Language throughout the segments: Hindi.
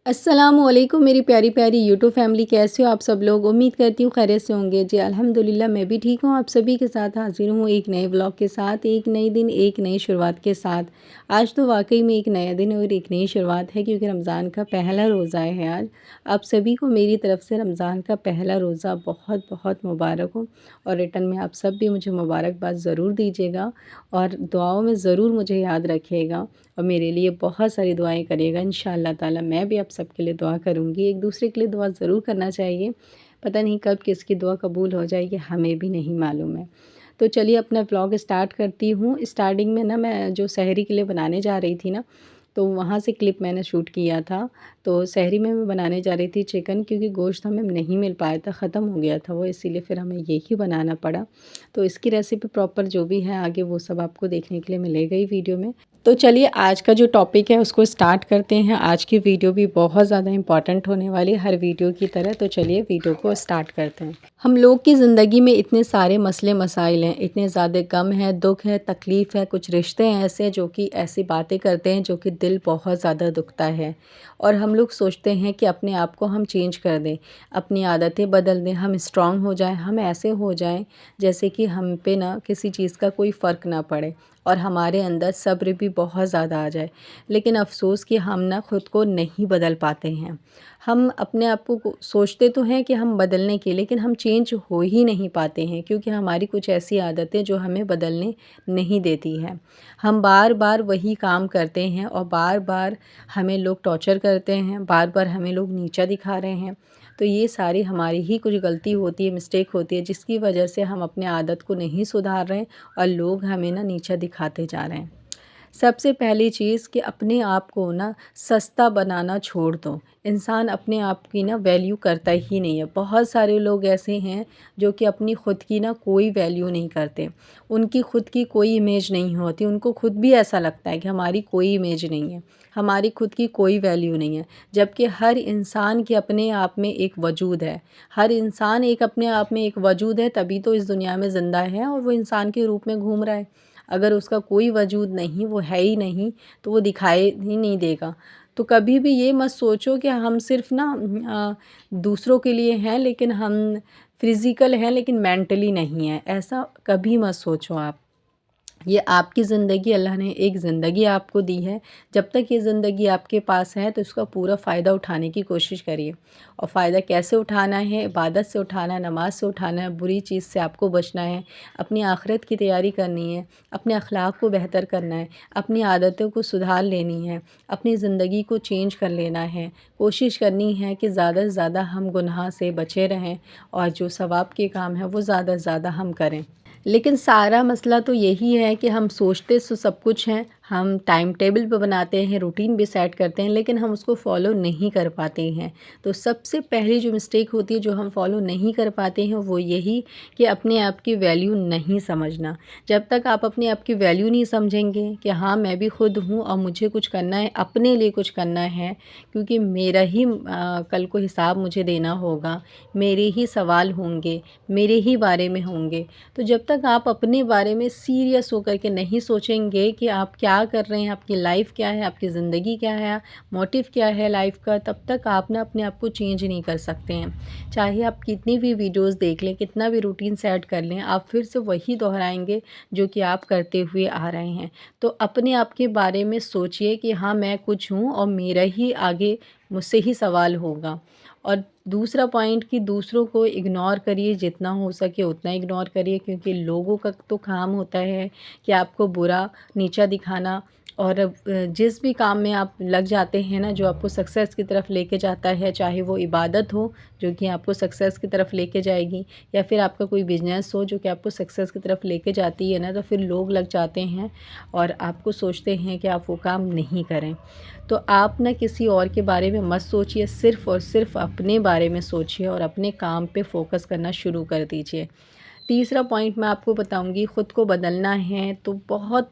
अस्सलामुअलैकुम मेरी प्यारी प्यारी यूट्यूब फैमिली, कैसे हो आप सब लोग। उम्मीद करती हूँ खैरियत से होंगे। जी अल्हम्दुलिल्लाह मैं भी ठीक हूँ। आप सभी के साथ हाजिर हूँ एक नए व्लॉग के साथ, एक नई दिन, एक नई शुरुआत के साथ। आज तो वाकई में एक नया दिन और एक नई शुरुआत है, क्योंकि रमज़ान का पहला रोज़ा है आज। आप सभी को मेरी तरफ़ से रमज़ान का पहला रोज़ा बहुत बहुत मुबारक हो, और रिटर्न में आप सब भी मुझे मुबारकबाद ज़रूर दीजिएगा और दुआओं में ज़रूर मुझे याद रखिएगा और मेरे लिए बहुत सारी दुआएं करिएगा। इंशाअल्लाह ताला मैं भी आप सबके लिए दुआ करूँगी। एक दूसरे के लिए दुआ ज़रूर करना चाहिए। पता नहीं कब किसकी दुआ कबूल हो जाएगी, हमें भी नहीं मालूम है। तो चलिए अपना व्लॉग स्टार्ट करती हूँ। स्टार्टिंग में ना मैं जो सहरी के लिए बनाने जा रही थी ना, तो वहाँ से क्लिप मैंने शूट किया था। तो सहरी में मैं बनाने जा रही थी चिकन, क्योंकि गोश्त हमें नहीं मिल पाया था, ख़त्म हो गया था वो, इसीलिए फिर हमें यही बनाना पड़ा। तो इसकी रेसिपी प्रॉपर जो भी है आगे वो सब आपको देखने के लिए मिलेगा ही वीडियो में। तो चलिए आज का जो टॉपिक है उसको स्टार्ट करते हैं। आज की वीडियो भी बहुत ज़्यादा इम्पॉर्टेंट होने वाली है, हर वीडियो की तरह। तो चलिए वीडियो को स्टार्ट करते हैं। हम लोग की ज़िंदगी में इतने सारे मसले मसाइल हैं, इतने ज़्यादा गम है, दुख है, तकलीफ़ है, कुछ रिश्ते हैं ऐसे जो कि ऐसी बातें करते हैं जो कि दिल बहुत ज़्यादा दुखता है। और हम लोग सोचते हैं कि अपने आप को हम चेंज कर दें, अपनी आदतें बदल दें, हम स्ट्रॉन्ग हो जाएं, हम ऐसे हो जाएं जैसे कि हम पे ना किसी चीज़ का कोई फ़र्क ना पड़े और हमारे अंदर सब्र भी बहुत ज़्यादा आ जाए। लेकिन अफ़सोस कि हम ना ख़ुद को नहीं बदल पाते हैं। हम अपने आप को सोचते तो हैं कि हम बदलने की, लेकिन हम चेंज हो ही नहीं पाते हैं, क्योंकि हमारी कुछ ऐसी आदतें जो हमें बदलने नहीं देती हैं। हम बार बार वही काम करते हैं और बार बार हमें लोग टॉर्चर करते हैं, बार बार हमें लोग नीचा दिखा रहे हैं। तो ये सारी हमारी ही कुछ गलती होती है, मिस्टेक होती है, जिसकी वजह से हम अपने आदत को नहीं सुधार रहे हैं और लोग हमें ना नीचा दिखाते जा रहे हैं। सबसे पहली चीज़ कि अपने आप को ना सस्ता बनाना छोड़ दो। इंसान अपने आप की ना वैल्यू करता ही नहीं है। बहुत सारे लोग ऐसे हैं जो कि अपनी ख़ुद की ना कोई वैल्यू नहीं करते। उनकी ख़ुद की कोई इमेज नहीं होती। उनको खुद भी ऐसा लगता है कि हमारी कोई इमेज नहीं है, हमारी खुद की कोई वैल्यू नहीं है। जबकि हर इंसान के अपने आप में एक वजूद है। हर इंसान एक अपने आप में एक वजूद है, तभी तो इस दुनिया में ज़िंदा है और वो इंसान के रूप में घूम रहा है। अगर उसका कोई वजूद नहीं, वो है ही नहीं, तो वो दिखाई ही नहीं देगा। तो कभी भी ये मत सोचो कि हम सिर्फ़ ना दूसरों के लिए हैं, लेकिन हम फ़िज़िकल हैं लेकिन मेंटली नहीं हैं। ऐसा कभी मत सोचो आप। ये आपकी ज़िंदगी, अल्लाह ने एक ज़िंदगी आपको दी है। जब तक ये ज़िंदगी आपके पास है तो इसका पूरा फ़ायदा उठाने की कोशिश करिए। और फ़ायदा कैसे उठाना है? इबादत से उठाना है, नमाज से उठाना है, बुरी चीज़ से आपको बचना है, अपनी आखिरत की तैयारी करनी है, अपने अखलाक को बेहतर करना है, अपनी आदतों को सुधार लेनी है, अपनी ज़िंदगी को चेंज कर लेना है। कोशिश करनी है कि ज़्यादा से ज़्यादा हम गुनाह से बचे रहें और जो सवाब के काम हैं वो ज़्यादा से ज़्यादा हम करें। लेकिन सारा मसला तो यही है कि हम सोचते तो सब कुछ हैं, हम टाइम टेबल भी बनाते हैं, रूटीन भी सेट करते हैं, लेकिन हम उसको फॉलो नहीं कर पाते हैं। तो सबसे पहली जो मिस्टेक होती है जो हम फॉलो नहीं कर पाते हैं वो यही कि अपने आप की वैल्यू नहीं समझना। जब तक आप अपने आप की वैल्यू नहीं समझेंगे कि हाँ मैं भी खुद हूँ और मुझे कुछ करना है, अपने लिए कुछ करना है, क्योंकि मेरा ही कल को हिसाब मुझे देना होगा, मेरे ही सवाल होंगे, मेरे ही बारे में होंगे। तो जब तक आप अपने बारे में सीरियस होकर के नहीं सोचेंगे कि आप क्या कर रहे हैं, आपकी लाइफ क्या है, आपकी ज़िंदगी क्या है, मोटिव क्या है लाइफ का, तब तक आप ना अपने आप को चेंज नहीं कर सकते हैं। चाहे आप कितनी भी वीडियोस देख लें, कितना भी रूटीन सेट कर लें, आप फिर से वही दोहराएंगे जो कि आप करते हुए आ रहे हैं। तो अपने आप के बारे में सोचिए कि हाँ मैं कुछ हूँ और मेरा ही आगे मुझसे ही सवाल होगा। और दूसरा पॉइंट कि दूसरों को इग्नोर करिए, जितना हो सके उतना इग्नोर करिए, क्योंकि लोगों का तो काम होता है कि आपको बुरा नीचा दिखाना। और जिस भी काम में आप लग जाते हैं ना, जो आपको सक्सेस की तरफ लेके जाता है, चाहे वो इबादत हो जो कि आपको सक्सेस की तरफ लेके जाएगी, या फिर आपका कोई बिजनेस हो जो कि आपको सक्सेस की तरफ लेके जाती है ना, तो फिर लोग लग जाते हैं और आपको सोचते हैं कि आप वो काम नहीं करें। तो आप ना किसी और के बारे में मत सोचिए, सिर्फ़ और सिर्फ अपने बारे में सोचिए और अपने काम पे फ़ोकस करना शुरू कर दीजिए। तीसरा पॉइंट मैं आपको बताऊंगी, ख़ुद को बदलना है तो बहुत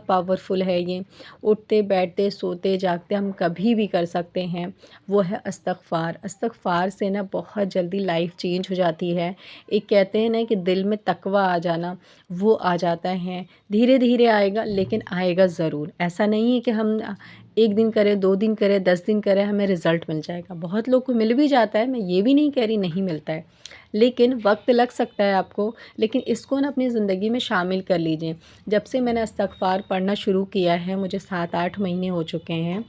पावरफुल है ये। उठते बैठते सोते जागते हम कभी भी कर सकते हैं, वो है इस्तग़फ़ार। इस्तग़फ़ार से ना बहुत जल्दी लाइफ चेंज हो जाती है। एक कहते हैं ना कि दिल में तकवा आ जाना, वो आ जाता है। धीरे धीरे आएगा लेकिन आएगा ज़रूर। ऐसा नहीं है कि हम 1 दिन करें, 2 दिन करें, 10 दिन करें, हमें रिज़ल्ट मिल जाएगा। बहुत लोग को मिल भी जाता है, मैं ये भी नहीं कह रही नहीं मिलता है, लेकिन वक़्त लग सकता है आपको, लेकिन इसको ना अपनी ज़िंदगी में शामिल कर लीजिए। जब से मैंने इस्तिग़फ़ार पढ़ना शुरू किया है, मुझे 7-8 महीने हो चुके हैं।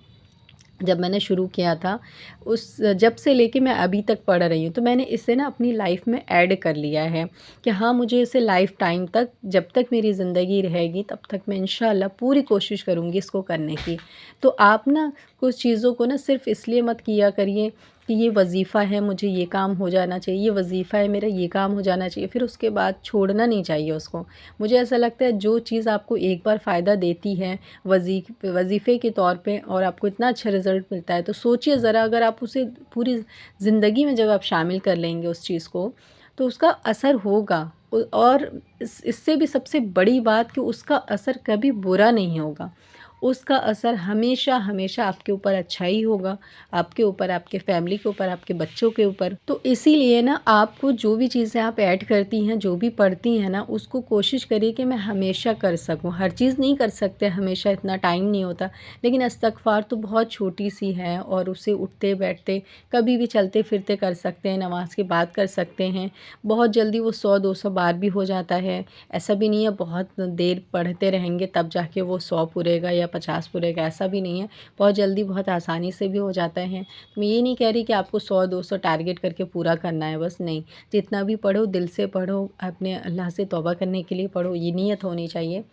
जब मैंने शुरू किया था, उस जब से लेके मैं अभी तक पढ़ रही हूँ, तो मैंने इसे ना अपनी लाइफ़ में ऐड कर लिया है कि हाँ, मुझे इसे लाइफ़ टाइम तक, जब तक मेरी ज़िंदगी रहेगी तब तक मैं इंशाअल्लाह पूरी कोशिश करूँगी इसको करने की। तो आप ना कुछ चीज़ों को ना सिर्फ़ इसलिए मत किया करिए कि ये वज़ीफ़ा है, मुझे ये काम हो जाना चाहिए, ये वज़ीफ़ा है मेरा, ये काम हो जाना चाहिए, फिर उसके बाद छोड़ना नहीं चाहिए उसको। मुझे ऐसा लगता है जो चीज़ आपको एक बार फ़ायदा देती है वज़ीफ़े के तौर पे और आपको इतना अच्छा रिज़ल्ट मिलता है, तो सोचिए ज़रा, अगर आप उसे पूरी ज़िंदगी में जब आप शामिल कर लेंगे उस चीज़ को, तो उसका असर होगा। और इससे भी सबसे बड़ी बात कि उसका असर कभी बुरा नहीं होगा। उसका असर हमेशा हमेशा आपके ऊपर अच्छा ही होगा, आपके ऊपर, आपके फ़ैमिली के ऊपर, आपके बच्चों के ऊपर। तो इसीलिए ना आपको जो भी चीज़ें आप ऐड करती हैं, जो भी पढ़ती हैं ना, उसको कोशिश करिए कि मैं हमेशा कर सकूँ। हर चीज़ नहीं कर सकते हमेशा, इतना टाइम नहीं होता, लेकिन इस्तिग़फ़ार तो बहुत छोटी-सी है और उसे उठते-बैठते, कभी भी चलते-फिरते कर सकते हैं, नमाज़ के बाद कर सकते हैं। बहुत जल्दी वो 100-200 बार भी हो जाता है। ऐसा भी नहीं है बहुत देर पढ़ते रहेंगे तब जाके वो 100 पुरेगा या 50 पुरेगा, ऐसा भी नहीं है। बहुत जल्दी, बहुत आसानी से भी हो जाता है। मैं ये नहीं कह रही कि आपको 100-200 टारगेट करके पूरा करना है, बस नहीं। जितना भी पढ़ो दिल से पढ़ो, अपने अल्लाह से तौबा करने के लिए पढ़ो, ये नीयत होनी चाहिए।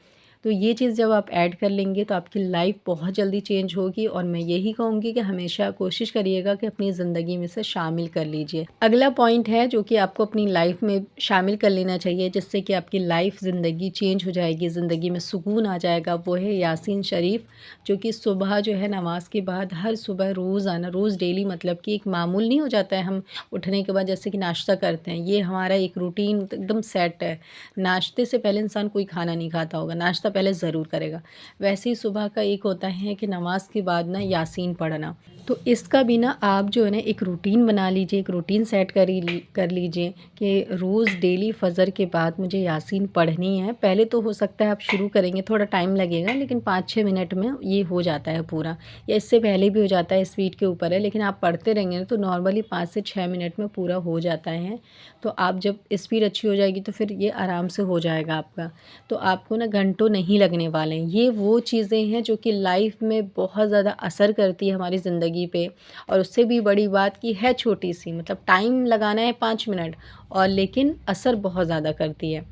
तो ये चीज़ जब आप ऐड कर लेंगे तो आपकी लाइफ़ बहुत जल्दी चेंज होगी और मैं यही कहूँगी कि हमेशा कोशिश करिएगा कि अपनी ज़िंदगी में इसे शामिल कर लीजिए। अगला पॉइंट है जो कि आपको अपनी लाइफ़ में शामिल कर लेना चाहिए, जिससे कि आपकी लाइफ़ ज़िंदगी चेंज हो जाएगी, ज़िंदगी में सुकून आ जाएगा, वो है यासीन शरीफ, जो कि सुबह जो है नमाज़ के बाद हर सुबह रोज़ाना, रोज़ डेली, मतलब कि एक मामूल नहीं हो जाता है हम उठने के बाद जैसे कि नाश्ता करते हैं, ये हमारा एक रूटीन एकदम सेट है। नाश्ते से पहले इंसान कोई खाना नहीं खाता होगा, नाश्ता पहले ज़रूर करेगा। वैसे ही सुबह का एक होता है कि नमाज़ के बाद ना यासीन पढ़ना। तो इसका भी ना आप जो है ना एक रूटीन बना लीजिए, एक रूटीन सेट कर लीजिए कि रोज़ डेली फ़जर के बाद मुझे यासीन पढ़नी है। पहले तो हो सकता है आप शुरू करेंगे, थोड़ा टाइम लगेगा, लेकिन 5-6 मिनट में ये हो जाता है पूरा, या इससे पहले भी हो जाता है, स्पीड के ऊपर है, लेकिन आप पढ़ते रहेंगे ना तो नॉर्मली 5 से 6 मिनट में पूरा हो जाता है। तो आप जब स्पीड अच्छी हो जाएगी तो फिर ये आराम से हो जाएगा आपका। तो आपको ना घंटों नहीं लगने वाले हैं। ये वो चीज़ें हैं जो कि लाइफ़ में बहुत ज़्यादा असर करती है हमारी ज़िंदगी पे, और उससे भी बड़ी बात कि है छोटी-सी, मतलब टाइम लगाना है 5 मिनट और लेकिन असर बहुत ज़्यादा करती है।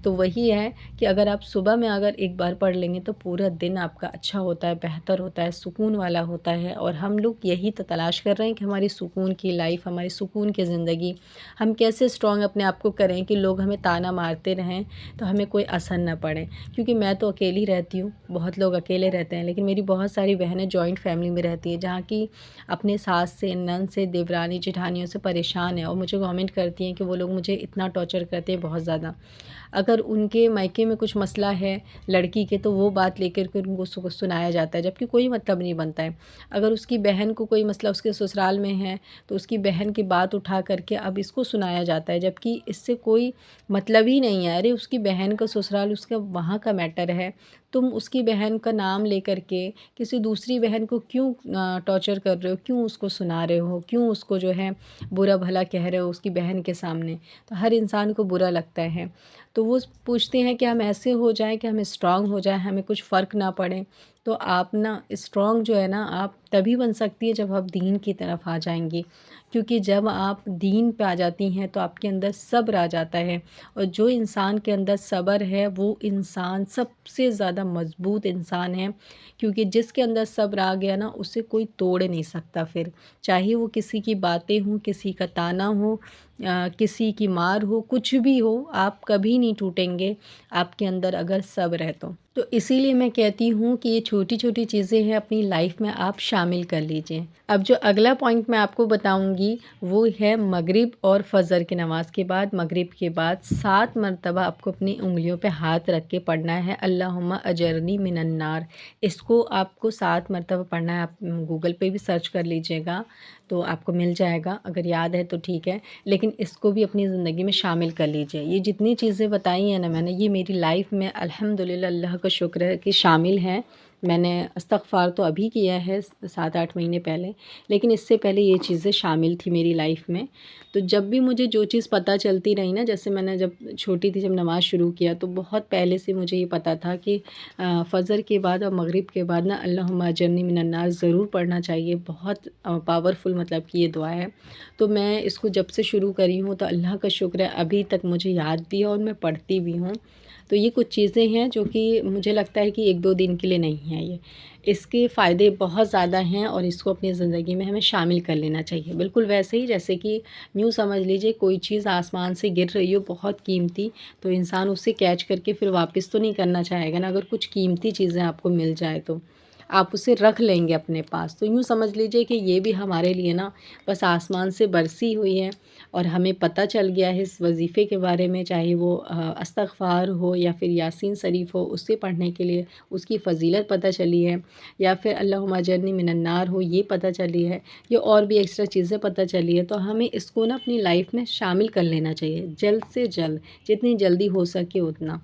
तो वही है कि अगर आप सुबह में अगर एक बार पढ़ लेंगे तो पूरा दिन आपका अच्छा होता है, बेहतर होता है, सुकून वाला होता है। और हम लोग यही तो तलाश कर रहे हैं कि हमारी सुकून की लाइफ़, हमारी सुकून की ज़िंदगी हम कैसे स्ट्रॉन्ग अपने आप को करें कि लोग हमें ताना मारते रहें तो हमें कोई असर ना पड़े। क्योंकि मैं तो अकेली रहती हूँ, बहुत लोग अकेले रहते हैं, लेकिन मेरी बहुत सारी बहनें जॉइंट फैमिली में रहती हैं, जहाँ की अपने सास से, ननद से, देवरानी, जेठानियों से परेशान हैं और मुझे कमेंट करती हैं कि वो लोग मुझे इतना टॉर्चर करते हैं बहुत ज़्यादा। अगर उनके मायके में कुछ मसला है लड़की के, तो वो बात लेकर के उनको सुनाया जाता है, जबकि कोई मतलब नहीं बनता है। अगर उसकी बहन को कोई मसला उसके ससुराल में है तो उसकी बहन की बात उठा करके अब इसको सुनाया जाता है, जबकि इससे कोई मतलब ही नहीं है। अरे उसकी बहन का ससुराल उसका वहाँ का मैटर है, तुम उसकी बहन का नाम लेकर के किसी दूसरी बहन को क्यों टॉर्चर कर रहे हो, क्यों उसको सुना रहे हो, क्यों उसको जो है बुरा भला कह रहे हो उसकी बहन के सामने। तो हर इंसान को बुरा लगता है। तो वो पूछते हैं कि हम ऐसे हो जाएं कि हम स्ट्रांग हो जाएं, हमें कुछ फ़र्क ना पड़े। तो आप ना स्ट्रांग जो है ना आप तभी बन सकती है जब आप दीन की तरफ आ जाएंगी, क्योंकि जब आप दीन पे आ जाती हैं तो आपके अंदर सब्र आ जाता है, और जो इंसान के अंदर सब्र है वो इंसान सबसे ज़्यादा मज़बूत इंसान है, क्योंकि जिसके अंदर सब्र आ गया ना उसे कोई तोड़ नहीं सकता फिर, चाहे वो किसी की बातें हों, किसी का ताना हो, किसी की मार हो, कुछ भी हो, आप कभी नहीं टूटेंगे आपके अंदर अगर सब्र है तो इसीलिए मैं कहती हूँ कि ये छोटी-छोटी चीज़ें हैं अपनी लाइफ़ में आप शामिल कर लीजिए। अब जो अगला पॉइंट मैं आपको बताऊँगी वो है मगरिब और फ़जर की नमाज़ के बाद, मगरिब के बाद 7 मरतबा आपको अपनी उँगलियों पे हाथ रख के पढ़ना है, अल्लाहुम्मा अजरनी मिनन नार। इसको आपको 7 मरतबा पढ़ना है। आप गूगल पे भी सर्च कर लीजिएगा तो आपको मिल जाएगा, अगर याद है तो ठीक है, लेकिन इसको भी अपनी ज़िंदगी में शामिल कर लीजिए। ये जितनी चीज़ें बताई हैं ना मैंने, ये मेरी लाइफ़ में अल्हम्दुलिल्लाह, अल्लाह का शुक्र है कि शामिल हैं। मैंने इस्तग़फ़ार तो अभी किया है 7-8 महीने पहले, लेकिन इससे पहले ये चीज़ें शामिल थी मेरी लाइफ़ में। तो जब भी मुझे जो चीज़ पता चलती रही ना, जैसे मैंने जब छोटी थी, जब नमाज़ शुरू किया तो बहुत पहले से मुझे ये पता था कि फ़जर के बाद और मगरिब के बाद ना अल्लाहुम्मा अजरनी मिनन नार ज़रूर पढ़ना चाहिए। बहुत पावरफुल मतलब कि ये दुआ है। तो मैं इसको जब से शुरू करी हूँ तो अल्लाह का शुक्र है अभी तक मुझे याद भी है और मैं पढ़ती भी हूँ। तो ये कुछ चीज़ें हैं जो कि मुझे लगता है कि 1-2 दिन के लिए नहीं है ये। इसके फ़ायदे बहुत ज़्यादा हैं और इसको अपनी ज़िंदगी में हमें शामिल कर लेना चाहिए। बिल्कुल वैसे ही जैसे कि यूँ समझ लीजिए कोई चीज़ आसमान से गिर रही हो बहुत कीमती, तो इंसान उसे कैच करके फिर वापस तो नहीं करना चाहेगा ना। अगर कुछ कीमती चीज़ें आपको मिल जाए तो आप उसे रख लेंगे अपने पास। तो यूँ समझ लीजिए कि ये भी हमारे लिए ना बस आसमान से बरसी हुई है और हमें पता चल गया है इस वज़ीफ़े के बारे में, चाहे वो इस्तग़फ़ार हो या फिर यासीन शरीफ़ हो, उसे पढ़ने के लिए उसकी फ़ज़ीलत पता चली है, या फिर अल्लाहुम्मा अजरनी मिनन नार हो, ये पता चली है, या और भी एक्स्ट्रा चीज़ें पता चली है। तो हमें इसको ना अपनी लाइफ़ में शामिल कर लेना चाहिए जल्द से जल्द, जितनी जल्दी हो सके उतना।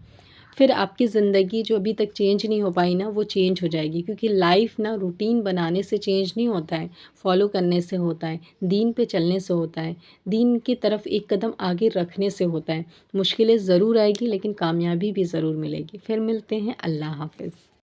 फिर आपकी ज़िंदगी जो अभी तक चेंज नहीं हो पाई ना, वो चेंज हो जाएगी, क्योंकि लाइफ़ ना रूटीन बनाने से चेंज नहीं होता है, फ़ॉलो करने से होता है, दीन पे चलने से होता है, दीन की तरफ एक कदम आगे रखने से होता है। मुश्किलें ज़रूर आएगी लेकिन कामयाबी भी ज़रूर मिलेगी। फिर मिलते हैं, अल्लाह हाफ़िज़।